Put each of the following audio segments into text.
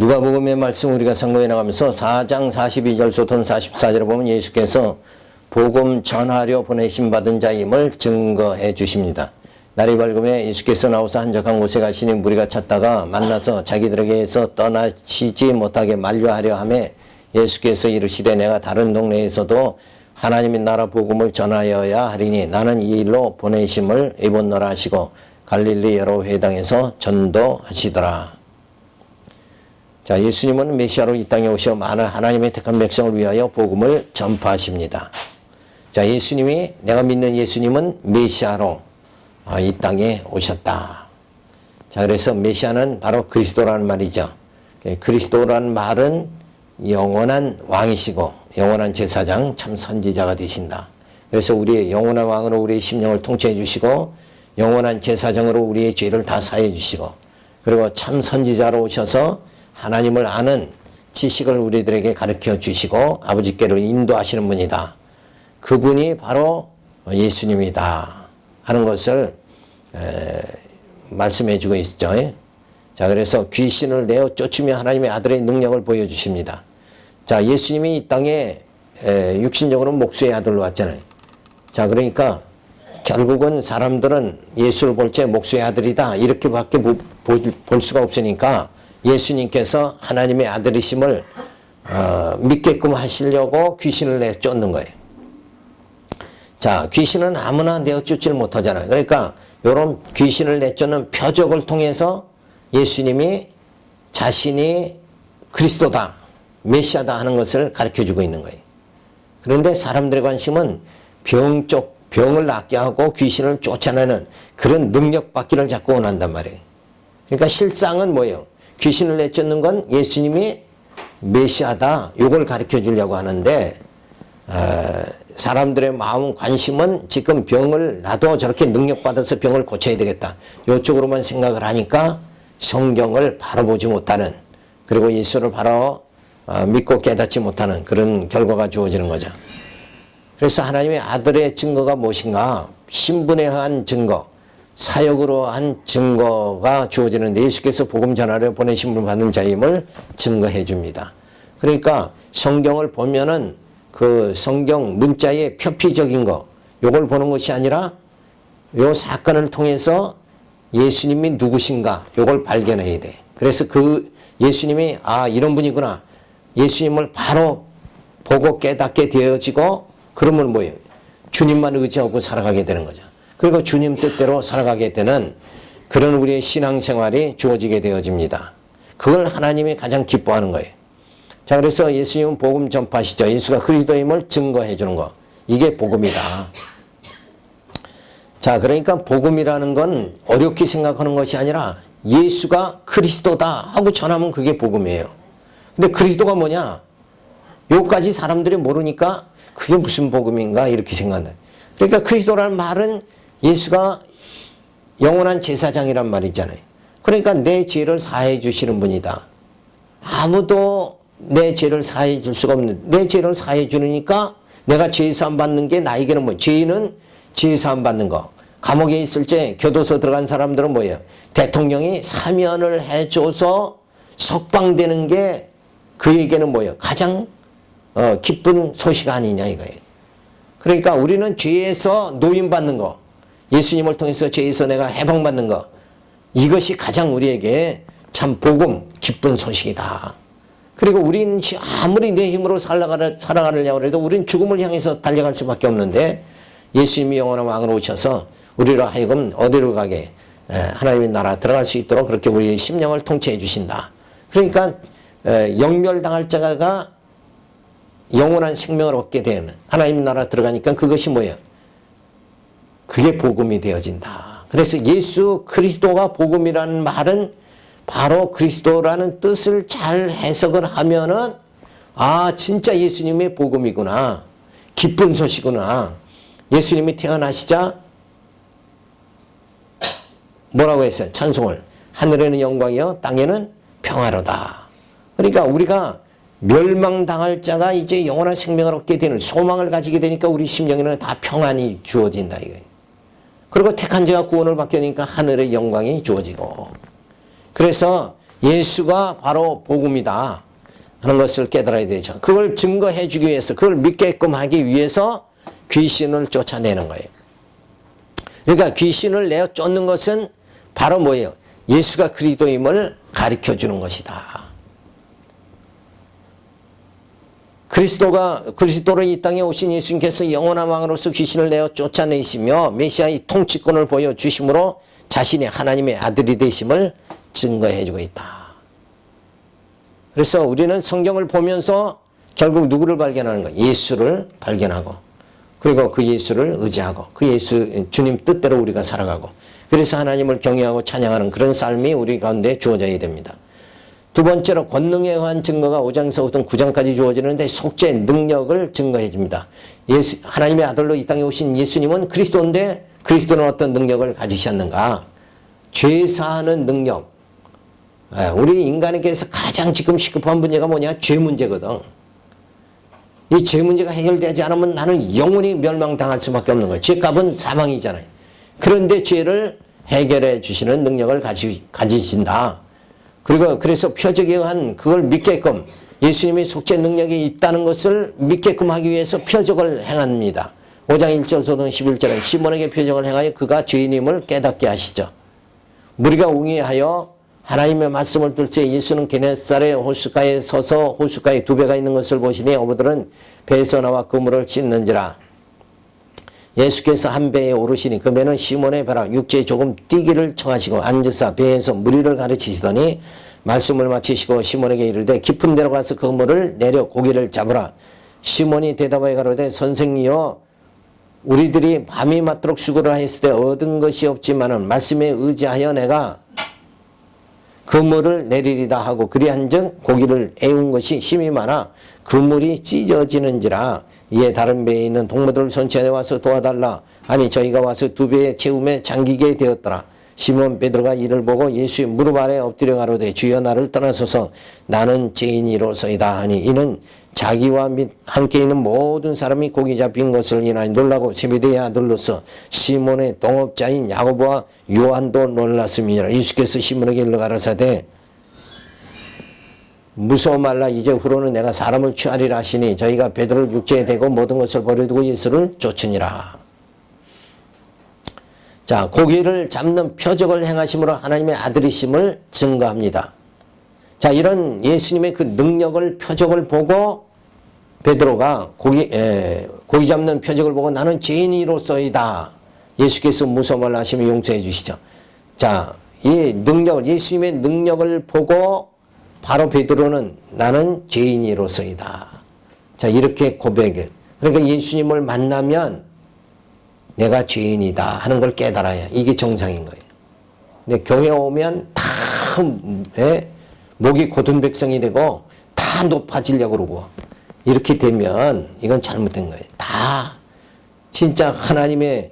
누가복음의 말씀 우리가 상고해 나가면서 4장 42절부터 44절에 보면 예수께서 복음 전하려 보내심 받은 자임을 증거해 주십니다. 날이 밝음에 예수께서 나오사 한적한 곳에 가시니 무리가 찾다가 만나서 자기들에게서 떠나시지 못하게 만류하려 하며 예수께서 이르시되 내가 다른 동네에서도 하나님의 나라 복음을 전하여야 하리니 나는 이 일로 보내심을 입었노라 하시고 갈릴리 여러 회당에서 전도하시더라. 자, 예수님은 메시아로 이 땅에 오셔 많은 하나님의 택한 백성을 위하여 복음을 전파하십니다. 자, 예수님이, 내가 믿는 예수님은 메시아로 이 땅에 오셨다. 자, 그래서 메시아는 바로 그리스도라는 말이죠. 그리스도라는 말은 영원한 왕이시고 영원한 제사장, 참 선지자가 되신다. 그래서 우리의 영원한 왕으로 우리의 심령을 통치해 주시고 영원한 제사장으로 우리의 죄를 다 사해 주시고 그리고 참 선지자로 오셔서 하나님을 아는 지식을 우리들에게 가르쳐 주시고 아버지께로 인도하시는 분이다. 그분이 바로 예수님이다 하는 것을 말씀해 주고 있죠. 자, 그래서 귀신을 내어 쫓으며 하나님의 아들의 능력을 보여주십니다. 자, 예수님이 이 땅에 육신적으로 목수의 아들로 왔잖아요. 자, 그러니까 결국은 사람들은 예수를 볼 때 목수의 아들이다 이렇게밖에 볼 수가 없으니까 예수님께서 하나님의 아들이심을 믿게끔 하시려고 귀신을 내어 쫓는 거예요. 자, 귀신은 아무나 내어 쫓지를 못하잖아요. 그러니까 이런 귀신을 내쫓는 표적을 통해서 예수님이 자신이 그리스도다, 메시아다 하는 것을 가르쳐주고 있는 거예요. 그런데 사람들의 관심은 병을 낫게 하고 귀신을 쫓아내는 그런 능력 받기를 자꾸 원한단 말이에요. 그러니까 실상은 뭐예요? 귀신을 내쫓는 건 예수님이 메시아다, 이걸 가르쳐 주려고 하는데 사람들의 마음 관심은 지금 병을 나도 저렇게 능력받아서 병을 고쳐야 되겠다, 이쪽으로만 생각을 하니까 성경을 바로 보지 못하는, 그리고 예수를 바로 믿고 깨닫지 못하는 그런 결과가 주어지는 거죠. 그래서 하나님의 아들의 증거가 무엇인가? 신분에 의한 증거, 사역으로 한 증거가 주어지는데 예수께서 복음 전하려 보내심을 받은 자임을 증거해 줍니다. 그러니까 성경을 보면은 그 성경 문자의 표피적인 거, 요걸 보는 것이 아니라 요 사건을 통해서 예수님이 누구신가, 요걸 발견해야 돼. 그래서 그 예수님이 이런 분이구나, 예수님을 바로 보고 깨닫게 되어지고, 그러면 뭐예요? 주님만 의지하고 살아가게 되는 거죠. 그리고 주님 뜻대로 살아가게 되는 그런 우리의 신앙생활이 주어지게 되어집니다. 그걸 하나님이 가장 기뻐하는 거예요. 자, 그래서 예수님은 복음 전파하시죠. 예수가 그리스도임을 증거해 주는 거, 이게 복음이다. 자, 그러니까 복음이라는 건 어렵게 생각하는 것이 아니라 예수가 그리스도다 하고 전하면 그게 복음이에요. 근데 그리스도가 뭐냐? 요까지 사람들이 모르니까 그게 무슨 복음인가 이렇게 생각한다. 그러니까 그리스도라는 말은 예수가 영원한 제사장이란 말이잖아요. 그러니까 내 죄를 사해 주시는 분이다. 아무도 내 죄를 사해 줄 수가 없는, 내 죄를 사해 주니까 내가 죄사함 받는 게 나에게는 뭐예요? 죄인은 죄사함 받는 거. 감옥에 있을 때 교도소 들어간 사람들은 뭐예요? 대통령이 사면을 해줘서 석방되는 게 그에게는 뭐예요? 가장 기쁜 소식 아니냐 이거예요. 그러니까 우리는 죄에서 노임받는 거, 예수님을 통해서 죄에서 내가 해방받는 거, 이것이 가장 우리에게 참 복음, 기쁜 소식이다. 그리고 우린 아무리 내 힘으로 살아가려고 해도 우린 죽음을 향해서 달려갈 수밖에 없는데 예수님이 영원한 왕으로 오셔서 우리로 하여금 어디로 가게, 하나님의 나라 들어갈 수 있도록 그렇게 우리의 심령을 통치해 주신다. 그러니까 영멸당할 자가 영원한 생명을 얻게 되는 하나님 나라 들어가니까 그것이 뭐예요? 그게 복음이 되어진다. 그래서 예수 그리스도가 복음이라는 말은 바로 그리스도라는 뜻을 잘 해석을 하면은 진짜 예수님의 복음이구나, 기쁜 소식이구나. 예수님이 태어나시자 뭐라고 했어요? 찬송을, 하늘에는 영광이요 땅에는 평화로다. 그러니까 우리가 멸망당할 자가 이제 영원한 생명을 얻게 되는 소망을 가지게 되니까 우리 심령에는 다 평안이 주어진다 이거예요. 그리고 택한 자가 구원을 받게 되니까 하늘의 영광이 주어지고, 그래서 예수가 바로 복음이다 하는 것을 깨달아야 되죠. 그걸 증거해 주기 위해서, 그걸 믿게끔 하기 위해서 귀신을 쫓아내는 거예요. 그러니까 귀신을 내어 쫓는 것은 바로 뭐예요? 예수가 그리스도임을 가르쳐 주는 것이다. 그리스도로 이 땅에 오신 예수님께서 영원한 왕으로서 귀신을 내어 쫓아내시며 메시아의 통치권을 보여주심으로 자신이 하나님의 아들이 되심을 증거해 주고 있다. 그래서 우리는 성경을 보면서 결국 누구를 발견하는 거예요? 예수를 발견하고, 그리고 그 예수를 의지하고, 그 예수 주님 뜻대로 우리가 살아가고, 그래서 하나님을 경외하고 찬양하는 그런 삶이 우리 가운데 주어져야 됩니다. 두 번째로 권능에 의한 증거가 5장에서부터 9장까지 주어지는데 속죄 능력을 증거해 줍니다. 하나님의 아들로 이 땅에 오신 예수님은 그리스도인데 그리스도는 어떤 능력을 가지셨는가? 죄사하는 능력. 우리 인간에게서 가장 지금 시급한 문제가 뭐냐? 죄 문제거든. 이 죄 문제가 해결되지 않으면 나는 영원히 멸망당할 수밖에 없는 거예요. 죄값은 사망이잖아요. 그런데 죄를 해결해 주시는 능력을 가지신다. 그리고 그래서 표적에 의한 그걸 믿게끔, 예수님의 속죄 능력이 있다는 것을 믿게끔 하기 위해서 표적을 행합니다. 5장 1절에서는 11절에 시몬에게 표적을 행하여 그가 죄인임을 깨닫게 하시죠. 무리가 웅이하여 하나님의 말씀을 들때 예수는 게네사렛 호숫가에 서서 호숫가에 두 배가 있는 것을 보시니 어부들은 배에서 나와 그물을 씻는지라. 예수께서 한 배에 오르시니 그 배는 시몬의 배라. 육지에 조금 뛰기를 청하시고 앉으사 배에서 무리를 가르치시더니 말씀을 마치시고 시몬에게 이르되 깊은 데로 가서 그 그물을 내려 고기를 잡으라. 시몬이 대답하여 가로되 선생이여 우리들이 밤이 맞도록 수고를 하였을 때 얻은 것이 없지만은 말씀에 의지하여 내가 그물을 내리리다 하고 그리한즉 고기를 애운 것이 힘이 많아 그물이 찢어지는지라. 이에 다른 배에 있는 동무들을 손치하여 와서 도와달라 하니 저희가 와서 두 배의 채움에 잠기게 되었더라. 시몬 베드로가 이를 보고 예수의 무릎 아래 엎드려 가로되 주여 나를 떠나소서 나는 죄인이로소이다 하니 이는 자기와 함께 있는 모든 사람이 고기 잡힌 것을 인하여 놀라고 제베데의 아들로서 시몬의 동업자인 야고보와 요한도 놀랐음이니라. 예수께서 시몬에게 일러 가라사대 무서워 말라. 이제 후로는 내가 사람을 취하리라 하시니 저희가 베드로를 육지에 대고 모든 것을 버려두고 예수를 쫓으니라. 자, 고기를 잡는 표적을 행하심으로 하나님의 아들이심을 증거합니다. 자, 이런 예수님의 그 능력을, 표적을 보고 베드로가 고기 잡는 표적을 보고 나는 죄인이로소이다. 예수께서 무서워 말라 하시면 용서해 주시죠. 자, 이 능력을, 예수님의 능력을 보고 바로 베드로는 나는 죄인이로소이다. 자, 이렇게 고백해. 그러니까 예수님을 만나면 내가 죄인이다 하는 걸 깨달아야 이게 정상인 거예요. 근데 교회 오면 다 목이 곧은 백성이 되고 다 높아지려고 그러고 이렇게 되면 이건 잘못된 거예요. 다 진짜 하나님의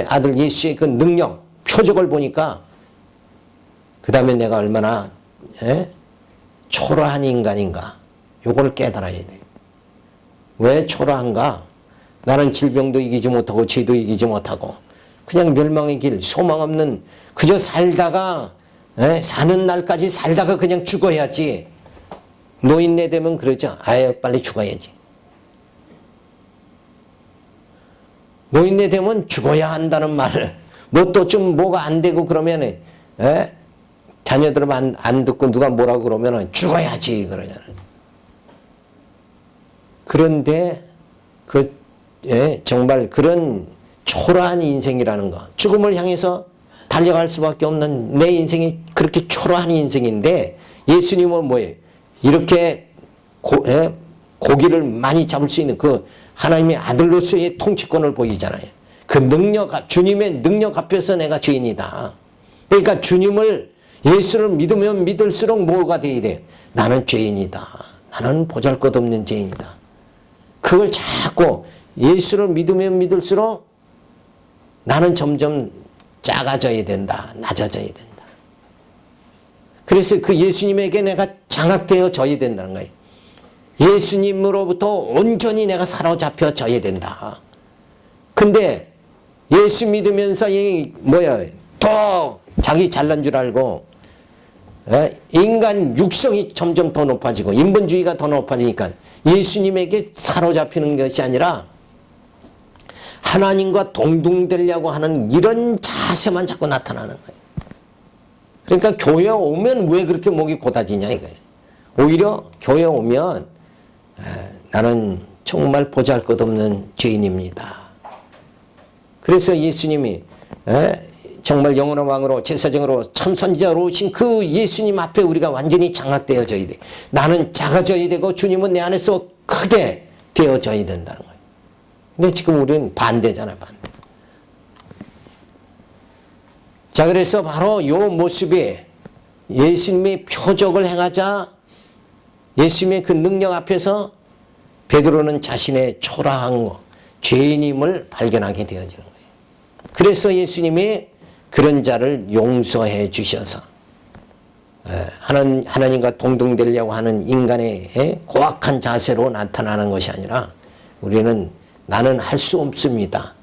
아들 예수의 그 능력, 표적을 보니까 그 다음에 내가 얼마나 초라한 인간인가 요걸 깨달아야 돼요. 왜 초라한가? 나는 질병도 이기지 못하고 죄도 이기지 못하고 그냥 멸망의 길, 소망 없는 그저 살다가 사는 날까지 살다가 그냥 죽어야지. 노인네 되면 그러죠. 아예 빨리 죽어야지. 노인네 되면 죽어야 한다는 말을 뭐 또 좀 뭐가 안 되고 그러면 자녀들은 안 듣고 누가 뭐라고 그러면 죽어야지 그러잖아요. 그런데 정말 그런 초라한 인생이라는 거, 죽음을 향해서 달려갈 수밖에 없는 내 인생이 그렇게 초라한 인생인데 예수님은 뭐예요? 이렇게 고기를 많이 잡을 수 있는 그 하나님의 아들로서의 통치권을 보이잖아요. 그 능력, 주님의 능력 앞에서 내가 죄인이다. 그러니까 주님을, 예수를 믿으면 믿을수록 뭐가 돼야 돼? 나는 죄인이다. 나는 보잘것없는 죄인이다. 그걸 자꾸 예수를 믿으면 믿을수록 나는 점점 작아져야 된다. 낮아져야 된다. 그래서 그 예수님에게 내가 장악되어져야 된다는 거예요. 예수님으로부터 온전히 내가 사로잡혀져야 된다. 근데 예수 믿으면서 더 자기 잘난 줄 알고 인간 육성이 점점 더 높아지고 인본주의가 더 높아지니까 예수님에게 사로잡히는 것이 아니라 하나님과 동등되려고 하는 이런 자세만 자꾸 나타나는 거예요. 그러니까 교회 오면 왜 그렇게 목이 곧아지냐 이거예요. 오히려 교회 오면 나는 정말 보잘것없는 죄인입니다. 그래서 예수님이 정말 영원한 왕으로 제사장으로 참 선지자로 오신 그 예수님 앞에 우리가 완전히 장악되어져야 돼. 나는 작아져야 되고 주님은 내 안에서 크게 되어져야 된다는 거예요. 근데 지금 우리는 반대잖아요. 반대. 자, 그래서 바로 이 모습이 예수님의 표적을 행하자 예수님의 그 능력 앞에서 베드로는 자신의 초라한 거, 죄인임을 발견하게 되어지는 거예요. 그래서 예수님이 그런 자를 용서해 주셔서 하나님과 동등되려고 하는 인간의 고악한 자세로 나타나는 것이 아니라 우리는 나는 할 수 없습니다.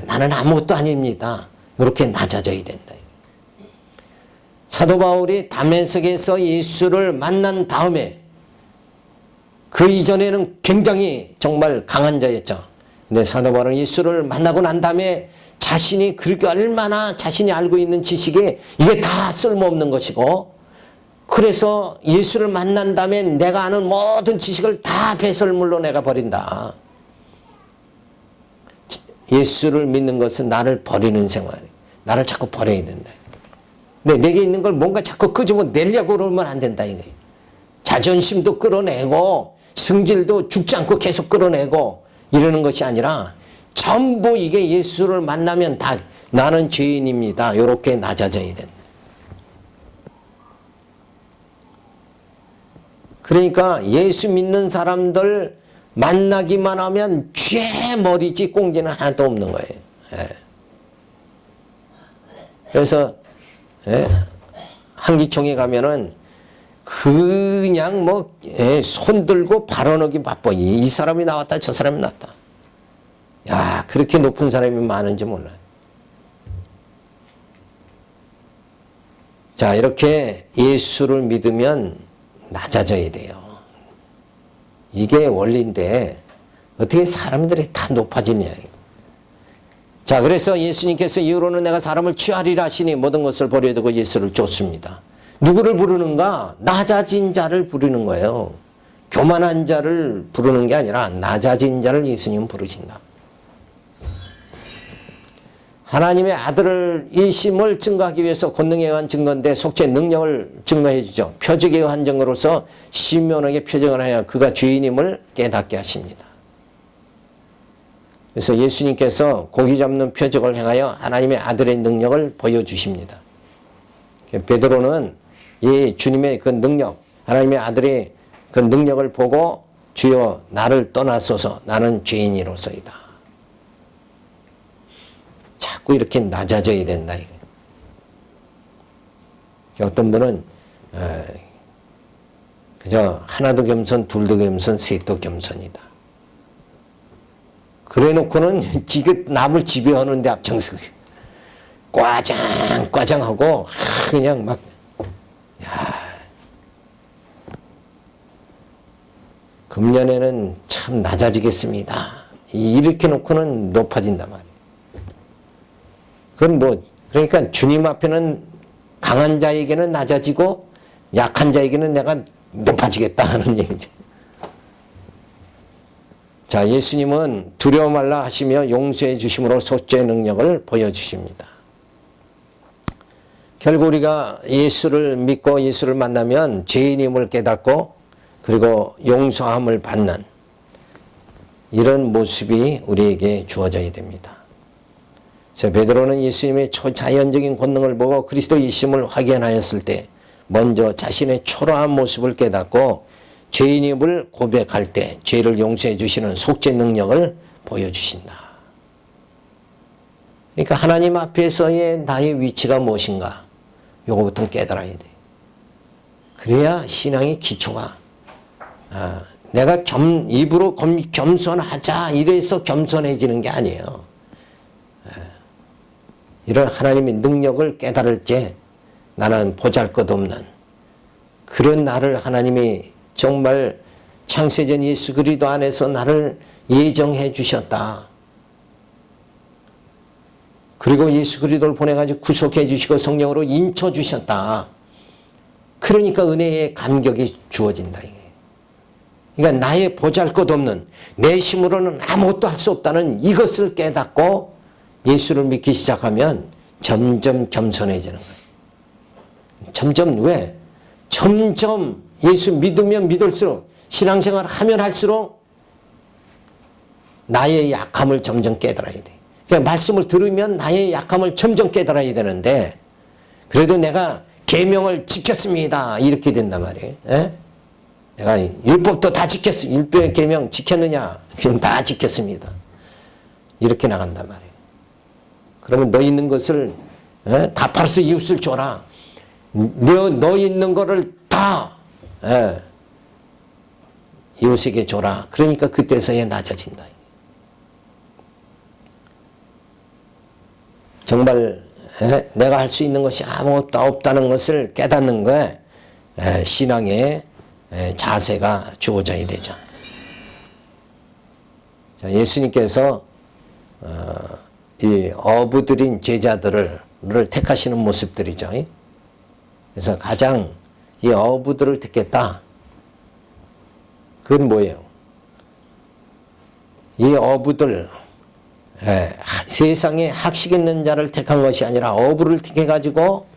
나는 아무것도 아닙니다. 이렇게 낮아져야 된다. 사도 바울이 다메섹에서 예수를 만난 다음에 그 이전에는 굉장히 정말 강한 자였죠. 근데 사도 바울은 예수를 만나고 난 다음에 자신이 그렇게 얼마나 자신이 알고 있는 지식이 이게 다 쓸모없는 것이고 그래서 예수를 만난 다음에 내가 아는 모든 지식을 다 배설물로 내가 버린다. 예수를 믿는 것은 나를 버리는 생활. 나를 자꾸 버려야 된다. 근데 내게 있는 걸 뭔가 자꾸 끄집어내려고 그러면 안 된다. 이거예요. 자존심도 끌어내고 성질도 죽지 않고 계속 끌어내고 이러는 것이 아니라 전부 이게 예수를 만나면 다 나는 죄인입니다. 이렇게 낮아져야 된다. 그러니까 예수 믿는 사람들 만나기만 하면 죄 머리지 꽁지는 하나도 없는 거예요. 그래서 한기총에 가면은 그냥 뭐 손 들고 발언하기 바빠. 이 사람이 나왔다 저 사람이 나왔다. 야, 그렇게 높은 사람이 많은지 몰라요. 자, 이렇게 예수를 믿으면 낮아져야 돼요. 이게 원리인데 어떻게 사람들이 다 높아지냐. 자, 그래서 예수님께서 이후로는 내가 사람을 취하리라 하시니 모든 것을 버려두고 예수를 쫓습니다. 누구를 부르는가? 낮아진 자를 부르는 거예요. 교만한 자를 부르는 게 아니라 낮아진 자를 예수님은 부르신다. 하나님의 아들이심을 증거하기 위해서 권능에 의한 증거인데 속죄 능력을 증거해 주죠. 표적에 의한 증거로서 시몬에게 표적을 하여 그가 죄인임을 깨닫게 하십니다. 그래서 예수님께서 고기 잡는 표적을 행하여 하나님의 아들의 능력을 보여주십니다. 베드로는 이 주님의 그 능력, 하나님의 아들의 그 능력을 보고 주여 나를 떠나소서 나는 죄인이로소이다. 자꾸 이렇게 낮아져야 된다. 어떤 분은 그저 하나도 겸손, 둘도 겸손, 셋도 겸손이다. 그래 놓고는 지금 남을 지배하는데 앞장서 꽈장하고 그냥 막 금년에는 참 낮아지겠습니다. 이렇게 놓고는 높아진단 말이에요. 그건 뭐 그러니까 주님 앞에는 강한 자에게는 낮아지고 약한 자에게는 내가 높아지겠다 하는 얘기죠. 자, 예수님은 두려워 말라 하시며 용서해 주심으로 속죄의 능력을 보여주십니다. 결국 우리가 예수를 믿고 예수를 만나면 죄인임을 깨닫고 그리고 용서함을 받는 이런 모습이 우리에게 주어져야 됩니다. 베드로는 예수님의 초자연적인 권능을 보고 그리스도이심을 확인하였을 때 먼저 자신의 초라한 모습을 깨닫고 죄인임을 고백할 때 죄를 용서해 주시는 속죄 능력을 보여주신다. 그러니까 하나님 앞에서의 나의 위치가 무엇인가 요거부터 깨달아야 돼. 그래야 신앙의 기초가 내가 입으로 겸손하자 이래서 겸손해지는 게 아니에요. 이런 하나님의 능력을 깨달을 때 나는 보잘것없는 그런 나를 하나님이 정말 창세전 예수 그리스도 안에서 나를 예정해 주셨다. 그리고 예수 그리스도를 보내가지고 구속해 주시고 성령으로 인쳐 주셨다. 그러니까 은혜의 감격이 주어진다. 그러니까 나의 보잘것없는 내 힘으로는 아무것도 할 수 없다는 이것을 깨닫고 예수를 믿기 시작하면 점점 겸손해지는 거예요. 점점 왜? 점점 예수 믿으면 믿을수록 신앙생활을 하면 할수록 나의 약함을 점점 깨달아야 돼. 그러니까 말씀을 들으면 나의 약함을 점점 깨달아야 되는데 그래도 내가 계명을 지켰습니다. 이렇게 된단 말이에요. 에? 내가 율법도 다 지켰어. 율법의 계명 지켰느냐? 그럼 다 지켰습니다. 이렇게 나간단 말이에요. 그러면 너 있는 것을 다 팔아서 이웃을 줘라. 너 있는 거를 다 이웃에게 줘라. 그러니까 그때서야 낮아진다. 정말 내가 할 수 있는 것이 아무것도 없다는 것을 깨닫는 거에 신앙의 자세가 주어져야 되죠. 자, 예수님께서 이 어부들인 제자들을 택하시는 모습들이죠. 그래서 가장 이 어부들을 택했다. 그건 뭐예요? 이 어부들 세상에 학식 있는 자를 택한 것이 아니라 어부를 택해가지고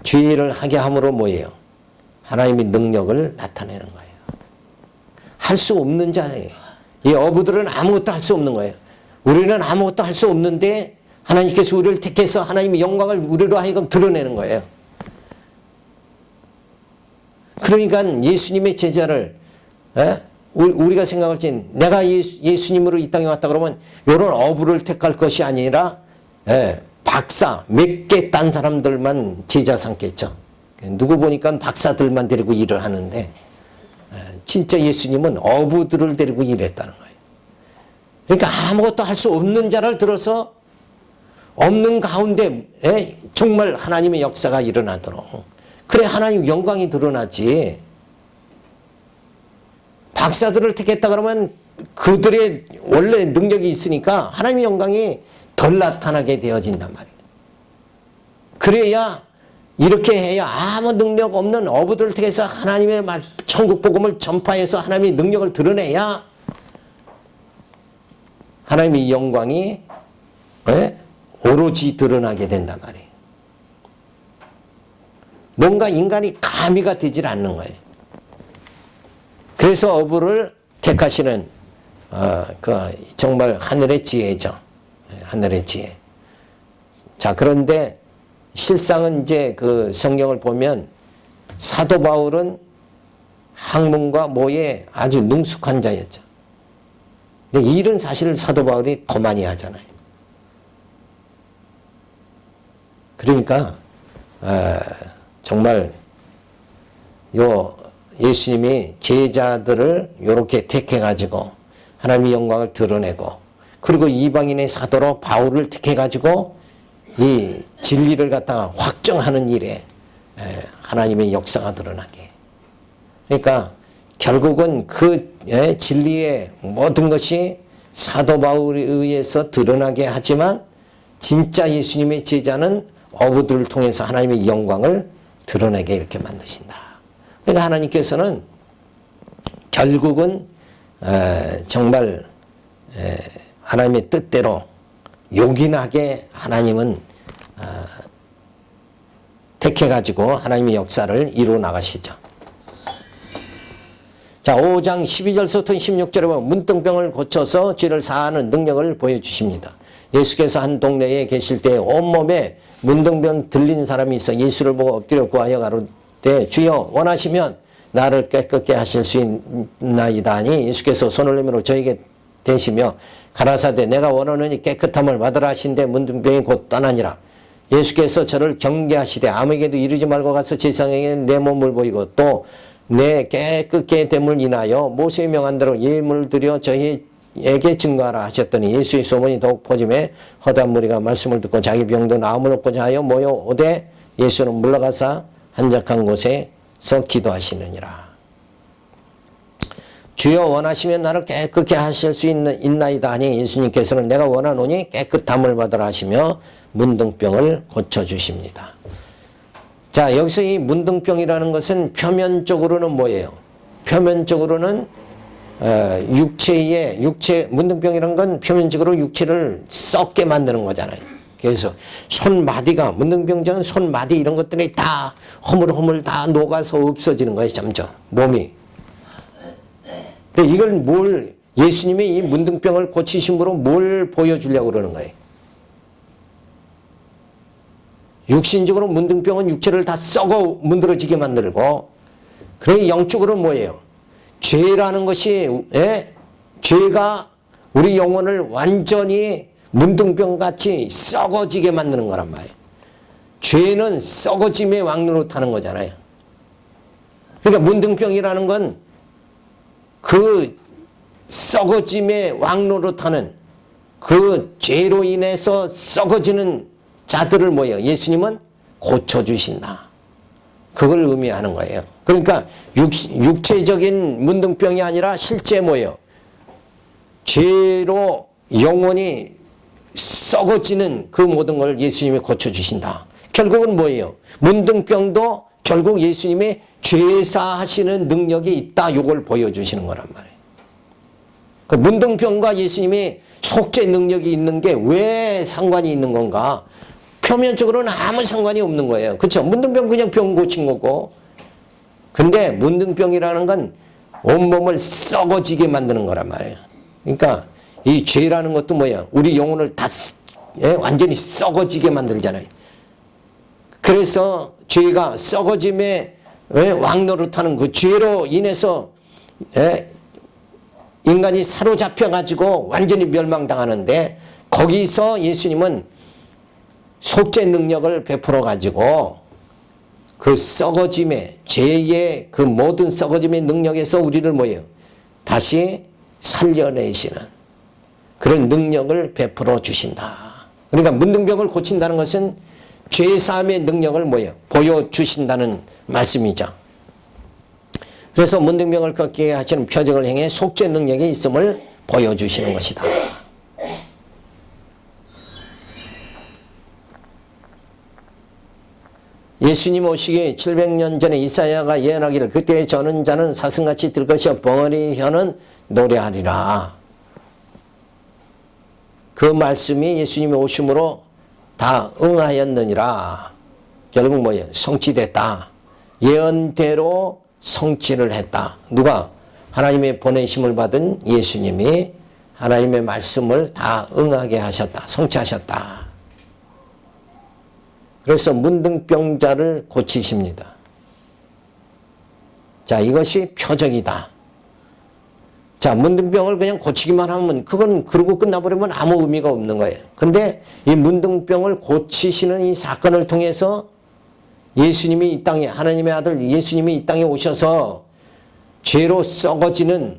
죄를 하게 함으로 뭐예요? 하나님의 능력을 나타내는 거예요. 할 수 없는 자예요. 이 어부들은 아무것도 할 수 없는 거예요. 우리는 아무것도 할 수 없는데 하나님께서 우리를 택해서 하나님의 영광을 우리로 하여금 드러내는 거예요. 그러니까 예수님의 제자를 우리가 생각할 때 내가 예수님으로 이 땅에 왔다 그러면 이런 어부를 택할 것이 아니라 박사 몇 개 딴 사람들만 제자 삼겠죠. 누구 보니까 박사들만 데리고 일을 하는데 진짜 예수님은 어부들을 데리고 일했다는 거예요. 그러니까 아무것도 할 수 없는 자를 들어서 없는 가운데 정말 하나님의 역사가 일어나도록 그래 하나님 영광이 드러나지. 박사들을 택했다 그러면 그들의 원래 능력이 있으니까 하나님의 영광이 덜 나타나게 되어진단 말이에요. 그래야 이렇게 해야 아무 능력 없는 어부들을 택해서 하나님의 천국 복음을 전파해서 하나님의 능력을 드러내야 하나님의 영광이 오로지 드러나게 된단 말이에요. 뭔가 인간이 가미가 되질 않는 거예요. 그래서 어부를 택하시는 정말 하늘의 지혜죠. 하늘의 지혜. 자, 그런데 실상은 이제 그 성경을 보면 사도 바울은 학문과 모에 아주 능숙한 자였죠. 근데 이 일은 사실 사도 바울이 더 많이 하잖아요. 그러니까 정말 예수님이 제자들을 이렇게 택해가지고 하나님의 영광을 드러내고 그리고 이방인의 사도로 바울을 택해가지고 이 진리를 갖다가 확정하는 일에 하나님의 역사가 드러나게. 그러니까 결국은 그 진리의 모든 것이 사도 바울에 의해서 드러나게 하지만 진짜 예수님의 제자는 어부들을 통해서 하나님의 영광을 드러내게 이렇게 만드신다. 그러니까 하나님께서는 결국은 정말 하나님의 뜻대로 요긴하게 하나님은 택해가지고 하나님의 역사를 이루어 나가시죠. 자, 5장 12절부터 16절에 보면 문둥병을 고쳐서 죄를 사하는 능력을 보여주십니다. 예수께서 한 동네에 계실 때 온몸에 문둥병 들린 사람이 있어 예수를 보고 엎드려 구하여 가로되 주여 원하시면 나를 깨끗게 하실 수 있나이다 하니 예수께서 손을 내밀어 저에게 대시며 가라사대 내가 원하노니 깨끗함을 받으라 하신데 문둥병이 곧 떠나니라. 예수께서 저를 경계하시되 아무에게도 이르지 말고 가서 제사장에게 내 몸을 보이고 또 내 깨끗게 됨을 인하여 모세의 명한 대로 예물을 드려 저희에게 증거하라 하셨더니 예수의 소문이 더욱 퍼짐에 허다한 무리가 말씀을 듣고 자기 병도 나음을 얻고자 하여 모여 오되 예수는 물러가사 한적한 곳에서 기도하시느니라. 주여 원하시면 나를 깨끗게 하실 수 있나이다 하니 예수님께서는 내가 원하노니 깨끗함을 받으라 하시며 문둥병을 고쳐주십니다. 자, 여기서 이 문둥병이라는 것은 표면적으로는 뭐예요? 표면적으로는 문둥병이라는 건 표면적으로 육체를 썩게 만드는 거잖아요. 그래서 손마디가, 문둥병자는 손마디 이런 것들이 다 허물허물 다 녹아서 없어지는 거예요, 점점. 몸이. 근데 이걸 예수님이 이 문둥병을 고치심으로 뭘 보여주려고 그러는 거예요? 육신적으로 문둥병은 육체를 다 썩어 문드러지게 만들고, 그래 영적으로 뭐예요? 죄라는 것이, 죄가 우리 영혼을 완전히 문둥병같이 썩어지게 만드는 거란 말이에요. 죄는 썩어짐의 왕노로 타는 거잖아요. 그러니까 문둥병이라는 건 그 썩어짐의 왕노로 타는 그 죄로 인해서 썩어지는 자들을 뭐예요? 예수님은 고쳐주신다. 그걸 의미하는 거예요. 그러니까 육체적인 문둥병이 아니라 실제 뭐예요? 죄로 영혼이 썩어지는 그 모든 걸 예수님이 고쳐주신다. 결국은 뭐예요? 문둥병도 결국 예수님의 죄사하시는 능력이 있다. 이걸 보여주시는 거란 말이에요. 그 문둥병과 예수님의 속죄 능력이 있는 게 왜 상관이 있는 건가? 표면적으로는 아무 상관이 없는 거예요. 그렇죠? 문둥병 그냥 병 고친 거고. 근데 문둥병이라는 건 온몸을 썩어지게 만드는 거란 말이에요. 그러니까 이 죄라는 것도 뭐야? 우리 영혼을 다 완전히 썩어지게 만들잖아요. 그래서 죄가 썩어짐의 왕노릇하는 그 죄로 인해서 인간이 사로잡혀가지고 완전히 멸망당하는데, 거기서 예수님은 속죄 능력을 베풀어가지고 그 썩어짐의, 죄의 그 모든 썩어짐의 능력에서 우리를 뭐예요? 다시 살려내시는 그런 능력을 베풀어 주신다. 그러니까 문둥병을 고친다는 것은 죄사함의 능력을 뭐예요? 보여주신다는 말씀이죠. 그래서 문둥병을 걷게 하시는 표적을 행해 속죄 능력이 있음을 보여주시는 것이다. 예수님 오시기 700년 전에 이사야가 예언하기를 그때 저는 자는 사슴같이 들 것이요 벙어리 혀는 노래하리라. 그 말씀이 예수님이 오심으로 다 응하였느니라. 결국 뭐예요? 성취됐다. 예언대로 성취를 했다. 누가? 하나님의 보내심을 받은 예수님이 하나님의 말씀을 다 응하게 하셨다. 성취하셨다. 그래서 문둥병자를 고치십니다. 자, 이것이 표적이다. 자, 문둥병을 그냥 고치기만 하면 그건 그러고 끝나버리면 아무 의미가 없는 거예요. 근데 이 문둥병을 고치시는 이 사건을 통해서 예수님이 이 땅에, 하나님의 아들 예수님이 이 땅에 오셔서 죄로 썩어지는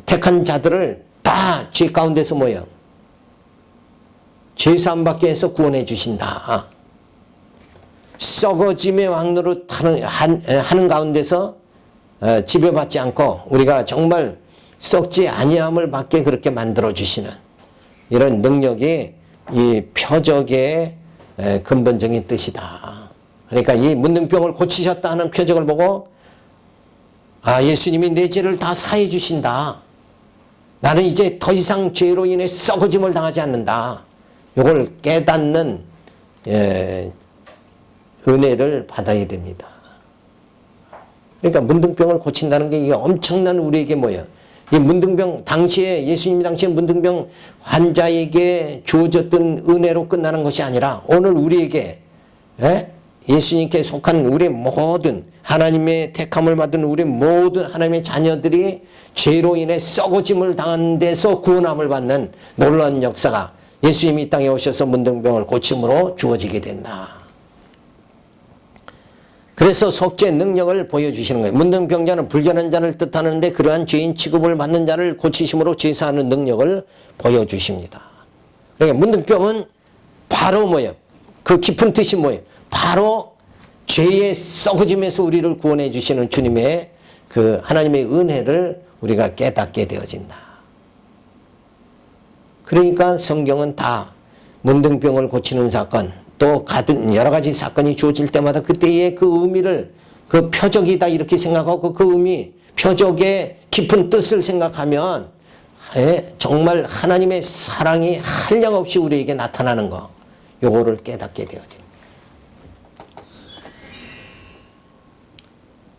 택한 자들을 다 죄 가운데서 뭐예요? 죄사함 받게 해서 구원해 주신다. 썩어짐의 왕노릇 하는 가운데서 지배받지 않고 우리가 정말 썩지 아니함을 받게 그렇게 만들어 주시는 이런 능력이 이 표적의 근본적인 뜻이다. 그러니까 이 문둥병을 고치셨다 하는 표적을 보고 예수님이 내 죄를 다 사해 주신다. 나는 이제 더 이상 죄로 인해 썩어짐을 당하지 않는다. 이걸 깨닫는 은혜를 받아야 됩니다. 그러니까 문둥병을 고친다는 게 이게 엄청난 우리에게 뭐예요? 이 문둥병 당시에 예수님 당시에 문둥병 환자에게 주어졌던 은혜로 끝나는 것이 아니라 오늘 우리에게 예수님께 속한 우리 모든 하나님의 택함을 받은 우리 모든 하나님의 자녀들이 죄로 인해 썩어짐을 당한 데서 구원함을 받는 놀라운 역사가 예수님이 이 땅에 오셔서 문둥병을 고침으로 주어지게 된다. 그래서 속죄 능력을 보여주시는 거예요. 문둥병자는 불결한 자를 뜻하는데 그러한 죄인 취급을 받는 자를 고치심으로 제사하는 능력을 보여주십니다. 그러니까 문둥병은 바로 뭐예요? 그 깊은 뜻이 뭐예요? 바로 죄의 썩어짐에서 우리를 구원해 주시는 주님의 그 하나님의 은혜를 우리가 깨닫게 되어진다. 그러니까 성경은 다 문둥병을 고치는 사건, 또 같은 여러 가지 사건이 주어질 때마다 그때의 그 의미를 그 표적이다 이렇게 생각하고 그 의미, 표적의 깊은 뜻을 생각하면 정말 하나님의 사랑이 한량없이 우리에게 나타나는 거, 요거를 깨닫게 되어집니다.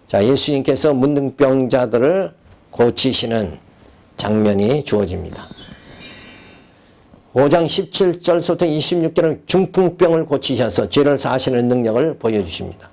자, 예수님께서 문둥병자들을 고치시는 장면이 주어집니다. 5장 17절부터 26절은 중풍병을 고치셔서 죄를 사하시는 능력을 보여주십니다.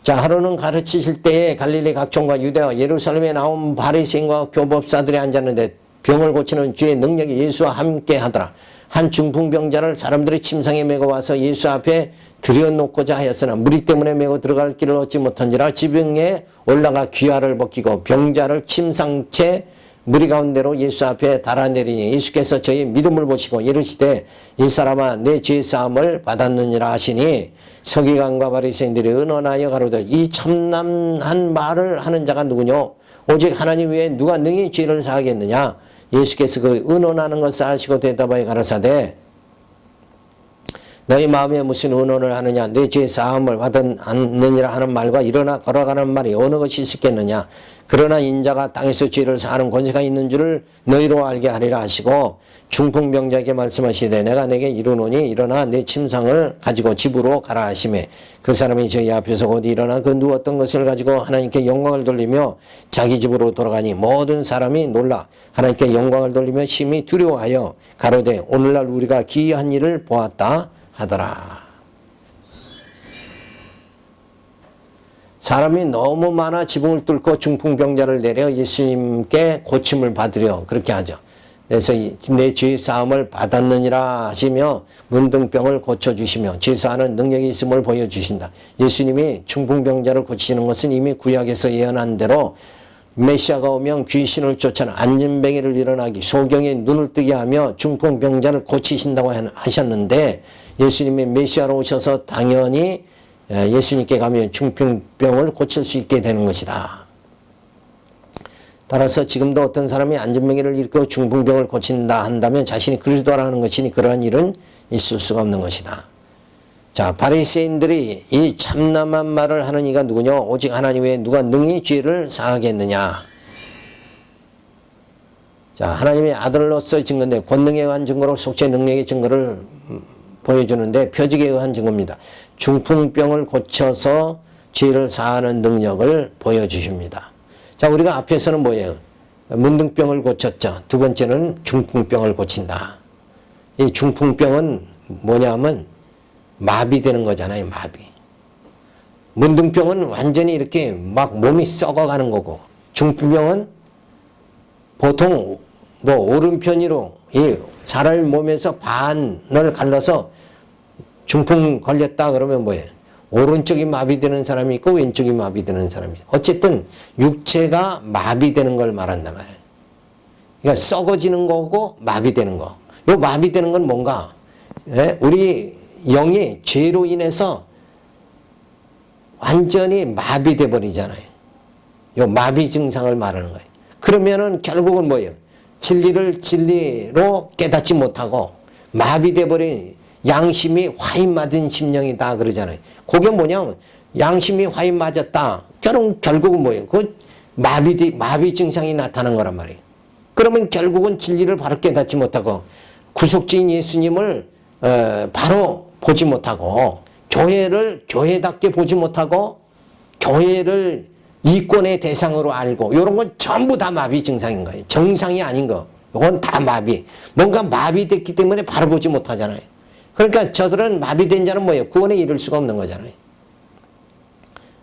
자, 하루는 가르치실 때에 갈릴리 각종과 유대와 예루살렘에 나온 바리새인과 교법사들이 앉았는데 병을 고치는 주의 능력이 예수와 함께 하더라. 한 중풍병자를 사람들이 침상에 메고 와서 예수 앞에 들여놓고자 하였으나 무리 때문에 메고 들어갈 길을 얻지 못한지라 지붕에 올라가 귀화를 벗기고 병자를 침상채 무리 가운데로 예수 앞에 달아내리니 예수께서 저희 믿음을 보시고 이르시되 이 사람아 내 죄사함을 받았느니라 하시니 서기관과 바리새인들이 의논하여 가로되 이 참남한 말을 하는 자가 누구뇨? 오직 하나님 외에 누가 능히 죄를 사하겠느냐? 예수께서 그 의논하는 것을 아시고 대답하여 가라사대 너희 마음에 무슨 의논을 하느냐? 내 죄 사함을 받았느니라 하는 말과 일어나 걸어가는 말이 어느 것이 있겠느냐? 그러나 인자가 땅에서 죄를 사하는 권세가 있는 줄을 너희로 알게 하리라 하시고 중풍병자에게 말씀하시되 내가 내게 이르노니 일어나 내 침상을 가지고 집으로 가라 하시매 그 사람이 저희 앞에서 곧 일어나 그 누웠던 것을 가지고 하나님께 영광을 돌리며 자기 집으로 돌아가니 모든 사람이 놀라 하나님께 영광을 돌리며 심히 두려워하여 가로되 오늘날 우리가 기이한 일을 보았다 하더라. 사람이 너무 많아 지붕을 뚫고 중풍병자를 내려 예수님께 고침을 받으려 그렇게 하죠. 그래서 내 죄사함을 받았느니라 하시며 문둥병을 고쳐주시며 죄사하는 능력이 있음을 보여주신다. 예수님이 중풍병자를 고치시는 것은 이미 구약에서 예언한 대로 메시아가 오면 귀신을 쫓아내 안진뱅이를 일어나기 소경의 눈을 뜨게 하며 중풍병자를 고치신다고 하셨는데 예수님이 메시아로 오셔서 당연히 예수님께 가면 중풍병을 고칠 수 있게 되는 것이다. 따라서 지금도 어떤 사람이 안진뱅이를 일으켜 중풍병을 고친다 한다면 자신이 그리스도라는 것이니 그러한 일은 있을 수가 없는 것이다. 자, 바리새인들이 이 참남한 말을 하는 이가 누구냐? 오직 하나님 외에 누가 능히 죄를 사하겠느냐? 자, 하나님의 아들로서의 증거인데 권능에 의한 증거로 속죄 능력의 증거를 보여주는데 표적에 의한 증거입니다. 중풍병을 고쳐서 죄를 사하는 능력을 보여주십니다. 자, 우리가 앞에서는 뭐예요? 문둥병을 고쳤죠. 두 번째는 중풍병을 고친다. 이 중풍병은 뭐냐면 마비되는 거잖아요. 마비. 문둥병은 완전히 이렇게 막 몸이 썩어가는 거고 중풍병은 보통 뭐 오른편으로 이 사람의 몸에서 반을 갈라서 중풍 걸렸다 그러면 뭐예요? 오른쪽이 마비되는 사람이 있고 왼쪽이 마비되는 사람이 있고 어쨌든 육체가 마비되는 걸 말한단 말이에요. 그러니까 썩어지는 거고 마비되는 거. 요 마비되는 건 뭔가 우리 영이 죄로 인해서 완전히 마비돼 버리잖아요. 요 마비 증상을 말하는 거예요. 그러면은 결국은 뭐예요? 진리를 진리로 깨닫지 못하고 마비돼 버린 양심이 화인 맞은 심령이다 그러잖아요. 그게 뭐냐면 양심이 화인 맞았다. 결국은 뭐예요? 그 마비 증상이 나타난 거란 말이에요. 그러면 결국은 진리를 바로 깨닫지 못하고 구속주인 예수님을 바로 보지 못하고 교회를 교회답게 보지 못하고 교회를 이권의 대상으로 알고 이런 건 전부 다 마비 증상인 거예요. 정상이 아닌 거. 이건 다 마비. 뭔가 마비됐기 때문에 바로 보지 못하잖아요. 그러니까 저들은 마비된 자는 뭐예요? 구원에 이를 수가 없는 거잖아요.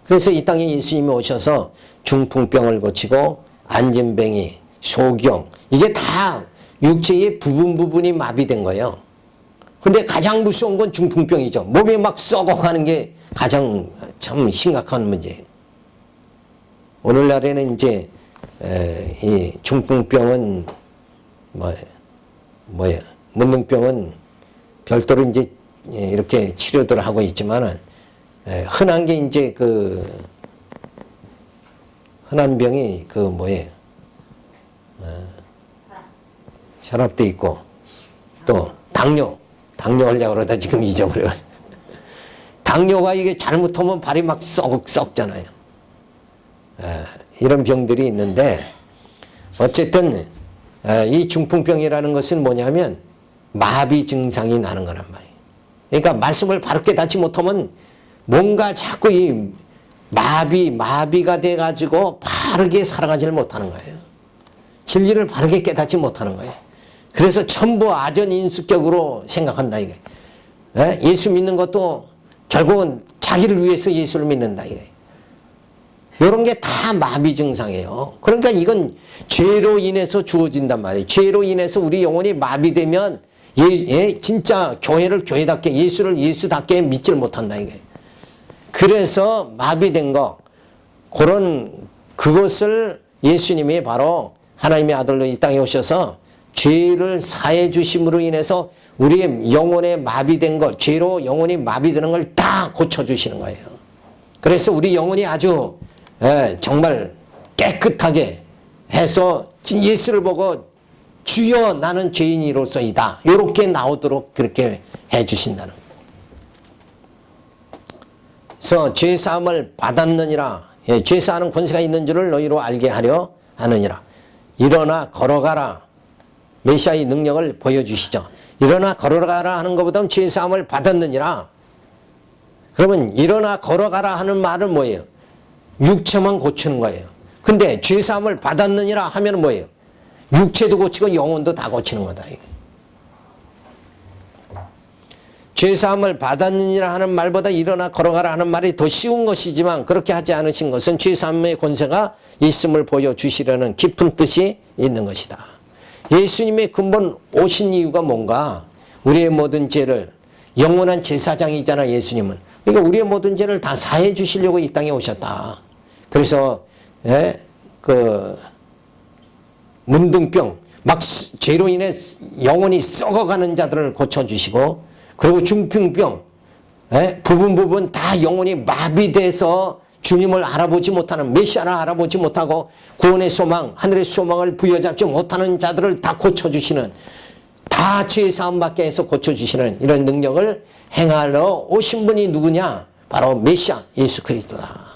그래서 이 땅에 예수님이 오셔서 중풍병을 고치고 안진뱅이, 소경 이게 다 육체의 부분이 마비된 거예요. 근데 가장 무서운 건 중풍병이죠. 몸이 막 썩어가는 게 가장 참 심각한 문제예요. 오늘날에는 이제 이 중풍병은 뭐예요? 문둥병은 별도로 이제 이렇게 치료들을 하고 있지만은 흔한 게 이제 흔한 병이 뭐예요? 혈압도 있고 또 당뇨 하려고 그러다 지금 잊어버려가지고 당뇨가 이게 잘못하면 발이 막 썩잖아요. 이런 병들이 있는데 어쨌든 이 중풍병이라는 것은 뭐냐면 마비 증상이 나는 거란 말이에요. 그러니까 말씀을 바르게 닫지 못하면 뭔가 자꾸 이 마비가 돼가지고 바르게 살아가지를 못하는 거예요. 진리를 바르게 깨닫지 못하는 거예요. 그래서 전부 아전인수격으로 생각한다 이게. 예수 믿는 것도 결국은 자기를 위해서 예수를 믿는다 이게. 이런 게 다 마비 증상이에요. 그러니까 이건 죄로 인해서 주어진단 말이에요. 죄로 인해서 우리 영혼이 마비되면 진짜 교회를 교회답게 예수를 예수답게 믿지를 못한다 이게. 그래서 마비된 거 그것을 예수님이 바로 하나님의 아들로 이 땅에 오셔서 죄를 사해 주심으로 인해서 우리의 영혼에 마비된 것, 죄로 영혼이 마비되는 걸 다 고쳐주시는 거예요. 그래서 우리 영혼이 아주 정말 깨끗하게 해서 예수를 보고 주여 나는 죄인이로서이다. 이렇게 나오도록 그렇게 해주신다는 거예요. 그래서 죄사함을 받았느니라. 죄사하는 권세가 있는 줄을 너희로 알게 하려 하느니라. 일어나 걸어가라. 메시아의 능력을 보여주시죠. 일어나 걸어가라 하는 것보다는 죄사함을 받았느니라. 그러면 일어나 걸어가라 하는 말은 뭐예요? 육체만 고치는 거예요. 근데 죄사함을 받았느니라 하면 뭐예요? 육체도 고치고 영혼도 다 고치는 거다. 죄사함을 받았느니라 하는 말보다 일어나 걸어가라 하는 말이 더 쉬운 것이지만 그렇게 하지 않으신 것은 죄사함의 권세가 있음을 보여주시려는 깊은 뜻이 있는 것이다. 예수님의 근본 오신 이유가 뭔가? 우리의 모든 죄를, 영원한 제사장이잖아 예수님은. 그러니까 우리의 모든 죄를 다 사해 주시려고 이 땅에 오셨다. 그래서 문둥병, 막 죄로 인해 영혼이 썩어가는 자들을 고쳐주시고, 그리고 중풍병, 부분 다 영혼이 마비돼서 주님을 알아보지 못하는, 메시아를 알아보지 못하고 구원의 소망, 하늘의 소망을 부여잡지 못하는 자들을 다 고쳐주시는, 다 죄사함 받게 해서 고쳐주시는 이런 능력을 행하러 오신 분이 누구냐? 바로 메시아 예수 그리스도다.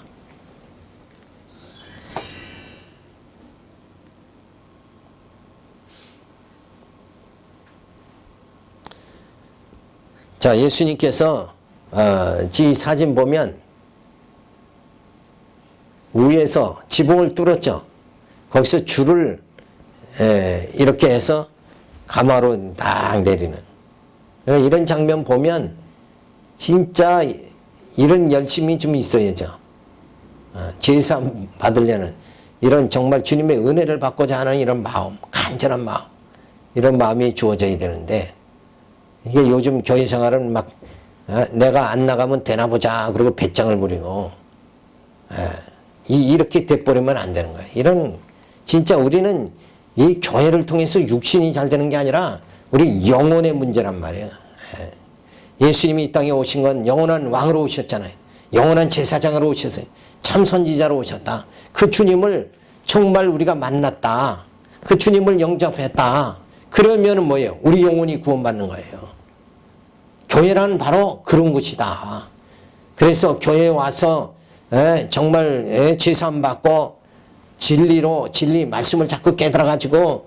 자, 예수님께서 이 사진 보면 위에서 지붕을 뚫었죠. 거기서 줄을 이렇게 해서 가마로 딱 내리는 이런 장면 보면 진짜 이런 열심이 좀 있어야죠. 제사함 받으려는 이런 정말 주님의 은혜를 받고자 하는 이런 마음, 간절한 마음, 이런 마음이 주어져야 되는데 이게 요즘 교회 생활은 막 내가 안 나가면 되나 보자 그리고 배짱을 부리고 이렇게 돼버리면 안 되는 거예요. 이런 진짜 우리는 이 교회를 통해서 육신이 잘 되는 게 아니라 우리 영혼의 문제란 말이에요. 예수님이 이 땅에 오신 건 영원한 왕으로 오셨잖아요. 영원한 제사장으로 오셨어요. 참 선지자로 오셨다. 그 주님을 정말 우리가 만났다. 그 주님을 영접했다. 그러면 뭐예요? 우리 영혼이 구원받는 거예요. 교회란 바로 그런 곳이다. 그래서 교회에 와서 정말 제사함 받고 진리 말씀을 자꾸 깨달아가지고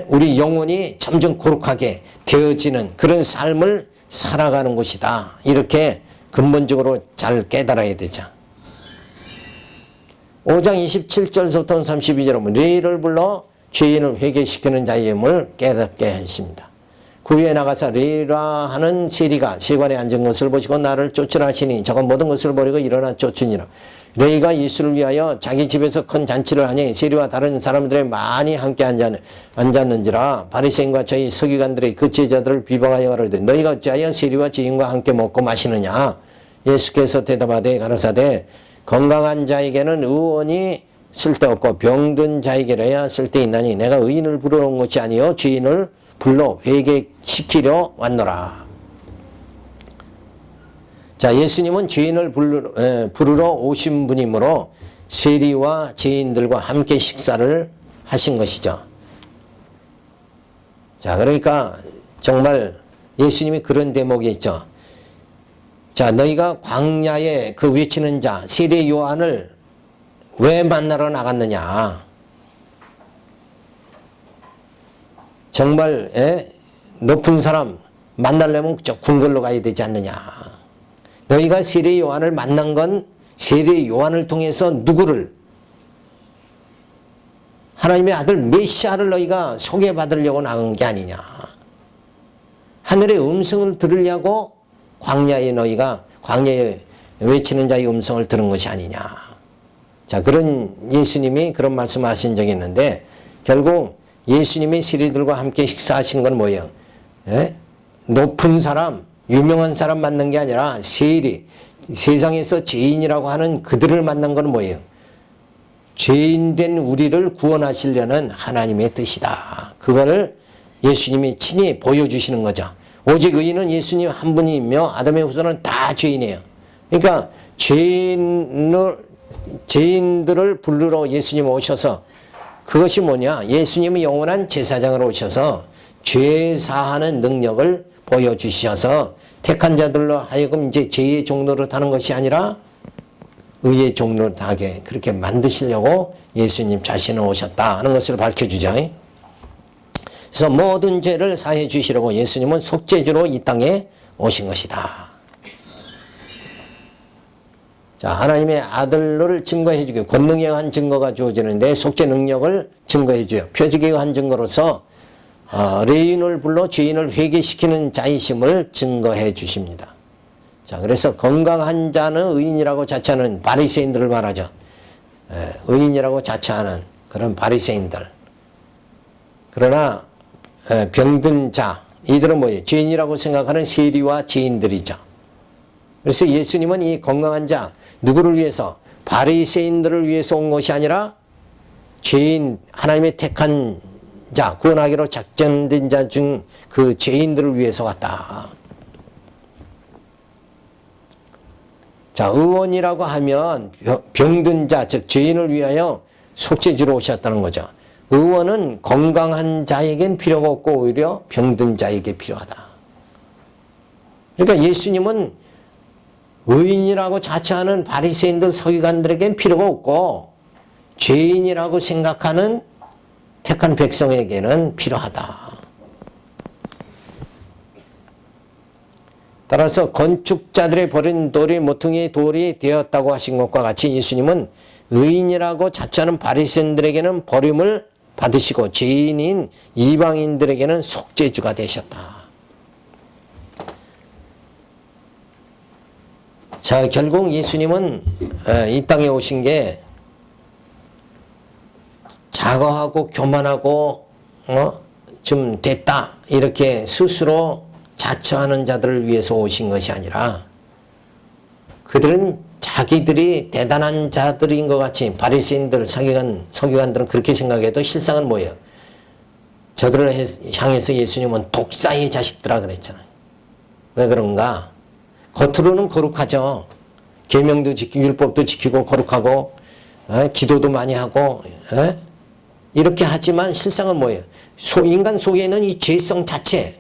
우리 영혼이 점점 거룩하게 되어지는 그런 삶을 살아가는 곳이다. 이렇게 근본적으로 잘 깨달아야 되죠. 5장 27절부터 32절에 보면 레위를 불러 죄인을 회개시키는 자의 힘을 깨닫게 하십니다. 그 위에 나가서 레위라 하는 세리가 세관에 앉은 것을 보시고 나를 쫓으라 하시니 저건 모든 것을 버리고 일어나 쫓으니라. 레위가 예수를 위하여 자기 집에서 큰 잔치를 하니 세리와 다른 사람들이 많이 함께 앉았는지라. 바리새인과 저희 서기관들이 그 제자들을 비방하여 가로되 너희가 어찌하여 세리와 죄인과 함께 먹고 마시느냐. 예수께서 대답하되 가라사대 건강한 자에게는 의원이 쓸데없고 병든 자에게라야 쓸데있나니 내가 의인을 부르러 온 것이 아니요 죄인을 불러 회개시키려 왔노라. 자, 예수님은 죄인을 부르러 오신 분이므로 세리와 죄인들과 함께 식사를 하신 것이죠. 자, 그러니까 정말 예수님이 그런 대목이 있죠. 자, 너희가 광야에 그 외치는 자 세례 요한을 왜 만나러 나갔느냐. 정말 높은 사람 만나려면 저 궁궐로 가야 되지 않느냐. 너희가 세례 요한을 만난 건 세례 요한을 통해서 누구를? 하나님의 아들 메시아를 너희가 소개받으려고 나간 게 아니냐. 하늘의 음성을 들으려고 광야에 너희가 광야에 외치는 자의 음성을 들은 것이 아니냐. 자, 그런 예수님이 그런 말씀하신 적이 있는데 결국 예수님이 세리들과 함께 식사하신 건 뭐예요? 높은 사람, 유명한 사람 만난 게 아니라 세리, 세상에서 죄인이라고 하는 그들을 만난 건 뭐예요? 죄인된 우리를 구원하시려는 하나님의 뜻이다. 그거를 예수님이 친히 보여주시는 거죠. 오직 의인은 예수님 한 분이며 아담의 후손은 다 죄인이에요. 그러니까 죄인들을 부르러 예수님 오셔서 그것이 뭐냐? 예수님이 영원한 제사장으로 오셔서 죄 사하는 능력을 보여주셔서 택한 자들로 하여금 이제 죄의 종로를 타는 것이 아니라 의의 종로를 타게 그렇게 만드시려고 예수님 자신은 오셨다 하는 것을 밝혀주죠. 그래서 모든 죄를 사해 주시려고 예수님은 속죄주로 이 땅에 오신 것이다. 자, 하나님의 아들을 증거해 주기, 권능에 의한 증거가 주어지는데 속죄 능력을 증거해 줘요. 표적에 의한 증거로서 레인을 불러 죄인을 회개시키는 자이심을 증거해 주십니다. 자, 그래서 건강한 자는 의인이라고 자처하는 바리새인들을 말하죠. 의인이라고 자처하는 그런 바리새인들. 그러나 병든 자, 이들은 뭐예요? 죄인이라고 생각하는 세리와 죄인들이죠. 그래서 예수님은 이 건강한 자, 누구를 위해서? 바리새인들을 위해서 온 것이 아니라 죄인, 하나님의 택한 자, 구원하기로 작정된 자 중 그 죄인들을 위해서 왔다. 자, 의원이라고 하면 병든 자, 즉 죄인을 위하여 속죄주로 오셨다는 거죠. 의원은 건강한 자에겐 필요가 없고 오히려 병든 자에게 필요하다. 그러니까 예수님은 의인이라고 자처하는 바리새인들 서기관들에겐 필요가 없고 죄인이라고 생각하는 택한 백성에게는 필요하다. 따라서 건축자들의 버린 돌이 모퉁이의 돌이 되었다고 하신 것과 같이 예수님은 의인이라고 자처하는 바리새인들에게는 버림을 받으시고 죄인인 이방인들에게는 속죄주가 되셨다. 자, 결국 예수님은 이 땅에 오신 게 자거하고 교만하고 좀 됐다 이렇게 스스로 자처하는 자들을 위해서 오신 것이 아니라 그들은 자기들이 대단한 자들인 것 같이 바리새인들, 서기관들은 그렇게 생각해도 실상은 뭐예요? 저들을 향해서 예수님은 독사의 자식들아 그랬잖아요. 왜 그런가? 겉으로는 거룩하죠. 계명도 지키고 율법도 지키고 거룩하고 기도도 많이 하고 이렇게 하지만 실상은 뭐예요? 인간 속에 있는 이 죄성 자체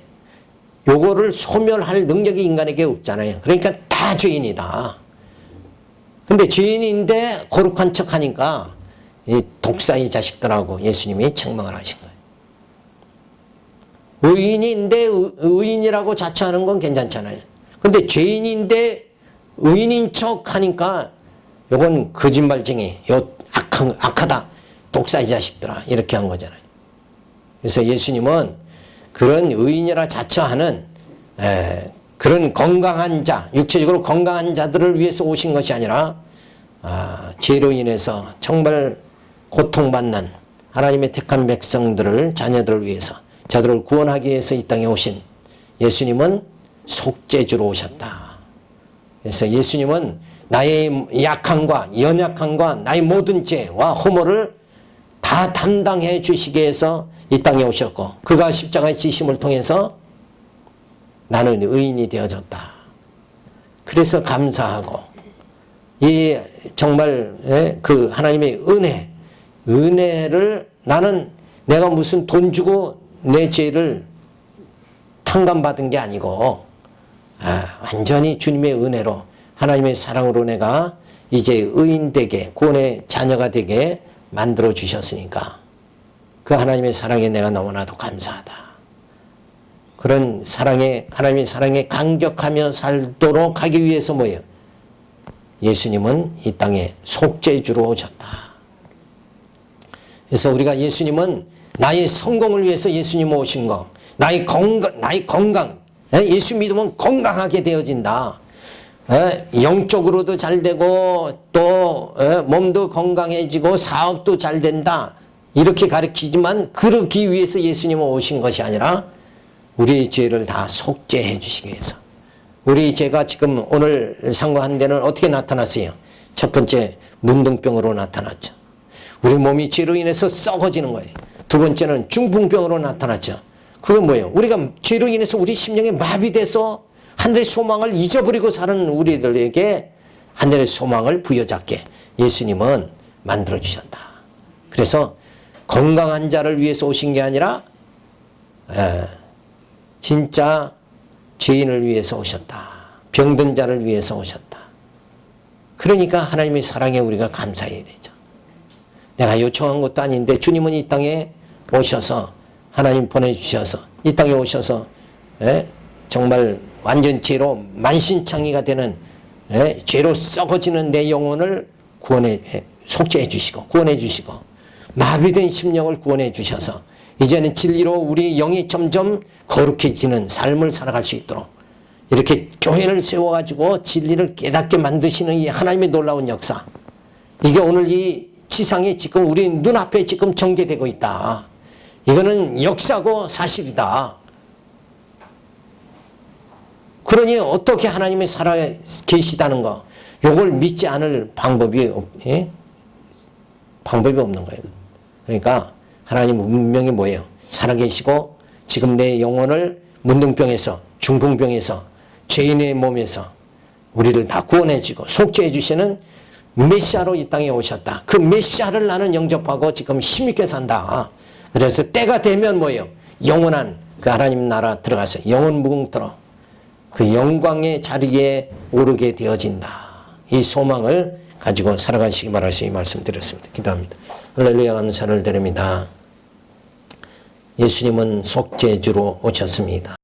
요거를 소멸할 능력이 인간에게 없잖아요. 그러니까 다 죄인이다. 근데 죄인인데 거룩한 척하니까 이 독사의 자식들하고 예수님이 책망을 하신 거예요. 의인인데 의인이라고 자처하는 건 괜찮잖아요. 근데 죄인인데 의인인 척하니까 요건 거짓말쟁이, 요 악하다, 독사의 자식들아 이렇게 한 거잖아요. 그래서 예수님은 그런 의인이라 자처하는 그런 건강한 자, 육체적으로 건강한 자들을 위해서 오신 것이 아니라 죄로 인해서 정말 고통받는 하나님의 택한 백성들을, 자녀들을 위해서 저들을 구원하기 위해서 이 땅에 오신 예수님은 속죄주로 오셨다. 그래서 예수님은 나의 약함과 연약함과 나의 모든 죄와 허물을 다 담당해 주시기 위해서 이 땅에 오셨고 그가 십자가의 지심을 통해서 나는 의인이 되어졌다. 그래서 감사하고 이 정말 그 하나님의 은혜를 나는 내가 무슨 돈 주고 내 죄를 탕감받은 게 아니고 완전히 주님의 은혜로 하나님의 사랑으로 내가 이제 의인 되게 구원의 자녀가 되게 만들어 주셨으니까 그 하나님의 사랑에 내가 너무나도 감사하다. 그런 사랑에 하나님의 사랑에 감격하며 살도록 하기 위해서 뭐예요? 예수님은 이 땅에 속죄주로 오셨다. 그래서 우리가 예수님은 나의 성공을 위해서 예수님 오신 거, 나의 건강, 예수 믿으면 건강하게 되어진다. 영적으로도 잘 되고 또 몸도 건강해지고 사업도 잘 된다. 이렇게 가르치지만 그러기 위해서 예수님은 오신 것이 아니라 우리의 죄를 다 속죄해 주시기 위해서. 우리 죄가 지금 오늘 상고한 데는 어떻게 나타났어요? 첫 번째 문둥병으로 나타났죠. 우리 몸이 죄로 인해서 썩어지는 거예요. 두 번째는 중풍병으로 나타났죠. 그건 뭐예요? 우리가 죄로 인해서 우리 심령이 마비돼서 하늘의 소망을 잊어버리고 사는 우리들에게 하늘의 소망을 부여잡게 예수님은 만들어주셨다. 그래서 건강한 자를 위해서 오신 게 아니라 진짜 죄인을 위해서 오셨다. 병든 자를 위해서 오셨다. 그러니까 하나님의 사랑에 우리가 감사해야 되죠. 내가 요청한 것도 아닌데 주님은 이 땅에 오셔서 하나님 보내주셔서 이 땅에 오셔서 정말 완전 죄로 만신창이가 되는 죄로 썩어지는 내 영혼을 속죄해 주시고 구원해 주시고 마비된 심령을 구원해 주셔서 이제는 진리로 우리 영이 점점 거룩해지는 삶을 살아갈 수 있도록 이렇게 교회를 세워가지고 진리를 깨닫게 만드시는 이 하나님의 놀라운 역사, 이게 오늘 이 지상에 지금 우리 눈앞에 지금 전개되고 있다. 이거는 역사고 사실이다. 그러니 어떻게 하나님의 살아 계시다는 거, 요걸 믿지 않을 방법이 없는 거예요. 그러니까 하나님 운명이 뭐예요? 살아계시고 지금 내 영혼을 문둥병에서 중풍병에서 죄인의 몸에서 우리를 다 구원해주고 속죄해 주시는 메시아로 이 땅에 오셨다. 그 메시아를 나는 영접하고 지금 힘있게 산다. 그래서 때가 되면 뭐예요? 영원한 그 하나님 나라 들어가서 영원 무궁토록 그 영광의 자리에 오르게 되어진다. 이 소망을 가지고 살아가시기 바라시 이 말씀 드렸습니다. 기도합니다. 할렐루야 감사를 드립니다. 예수님은 속죄주로 오셨습니다.